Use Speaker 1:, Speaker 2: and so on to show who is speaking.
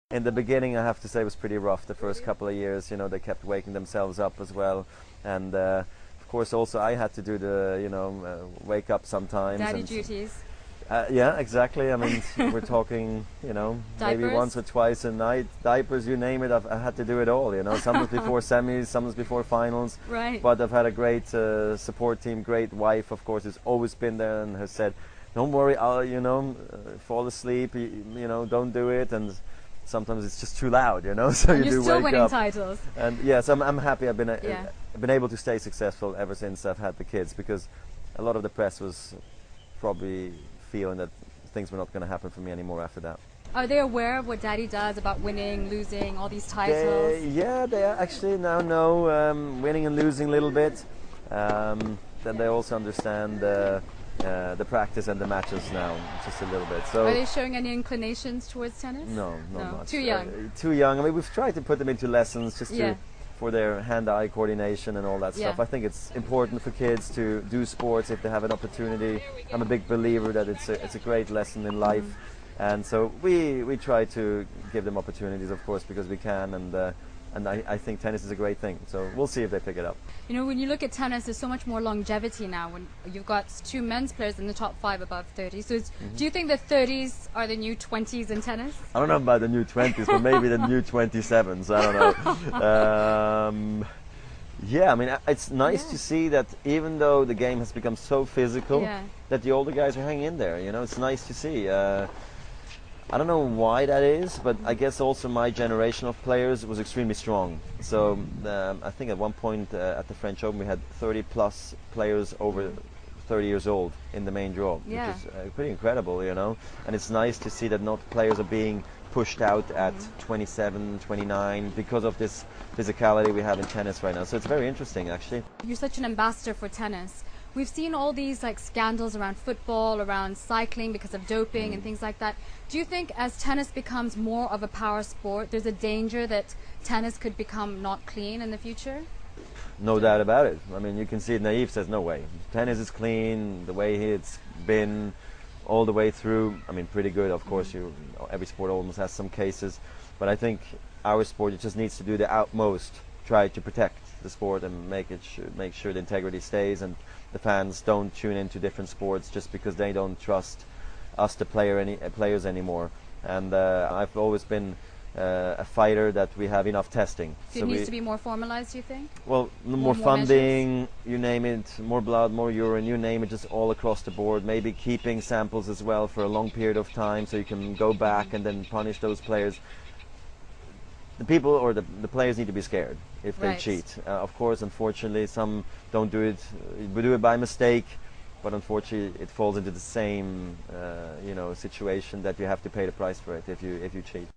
Speaker 1: In the beginning, I have to say, it was pretty rough the first couple of years. You know, they kept waking themselves up as well, and of course, also I had to do the, wake up sometimes.
Speaker 2: Daddy duties.
Speaker 1: Yeah, exactly. I mean, we're talking, maybe
Speaker 2: Diapers?
Speaker 1: once or twice a night. Diapers, you name it. I had to do it all. Some was before semis, some was before finals.
Speaker 2: Right.
Speaker 1: But I've had a great support team, great wife, of course, who's always been there and has said, "Don't worry, I'll, fall asleep. Don't do it." And sometimes it's just too loud, so
Speaker 2: And
Speaker 1: you
Speaker 2: you're
Speaker 1: do
Speaker 2: still
Speaker 1: wake
Speaker 2: winning
Speaker 1: up.
Speaker 2: titles.
Speaker 1: And yes, I'm happy. I've
Speaker 2: Yeah.
Speaker 1: been able to stay successful ever since I've had the kids, because a lot of the press was probably feeling that things were not going to happen for me anymore after that.
Speaker 2: Are they aware of what Daddy does about winning, losing, all these titles?
Speaker 1: They actually now know winning and losing a little bit. Then they also understand the practice and the matches now just a little bit. So
Speaker 2: Are they showing any inclinations towards tennis?
Speaker 1: no, not much.
Speaker 2: Too young.
Speaker 1: Too young. I mean, we've tried to put them into lessons just
Speaker 2: Yeah.
Speaker 1: for their hand-eye coordination and all that stuff.
Speaker 2: Yeah.
Speaker 1: I think it's important for kids to do sports if they have an opportunity. I'm a big believer that it's a great lesson in life, and so we try to give them opportunities, of course, because we can, and I think tennis is a great thing. So we'll see if they pick it up.
Speaker 2: When you look at tennis, there's so much more longevity now. When you've got 2 men's players in the top 5 above 30. So do you think the 30s are the new 20s in tennis?
Speaker 1: I don't know about the new 20s, but maybe the new 27s. I don't know. Yeah, I mean, it's nice to see that even though the game has become so physical, that the older guys are hanging in there. It's nice to see. I don't know why that is, but I guess also my generation of players was extremely strong. So I think at one point at the French Open we had 30 plus players over 30 years old in the main draw, which is pretty incredible, And it's nice to see that not players are being pushed out at 27, 29 because of this physicality we have in tennis right now. So it's very interesting, actually.
Speaker 2: You're such an ambassador for tennis. We've seen all these scandals around football, around cycling because of doping and things like that. Do you think as tennis becomes more of a power sport, there's a danger that tennis could become not clean in the future?
Speaker 1: No doubt about it. I mean, you can see it. Naive says no way. Tennis is clean, the way it's been all the way through. I mean, pretty good. Of course, every sport almost has some cases. But I think our sport, it just needs to do the utmost, try to protect the sport and make sure the integrity stays, and the fans don't tune into different sports just because they don't trust us, the players anymore. And I've always been a fighter that we have enough testing.
Speaker 2: So it needs to be more formalized, do you think?
Speaker 1: Well, more funding, you name it, more blood, more urine, you name it, just all across the board. Maybe keeping samples as well for a long period of time so you can go back and then punish those players. The people or the players need to be scared if they cheat. Of course, unfortunately, some don't do it. We do it by mistake, but unfortunately, it falls into the same situation that you have to pay the price for it if you cheat.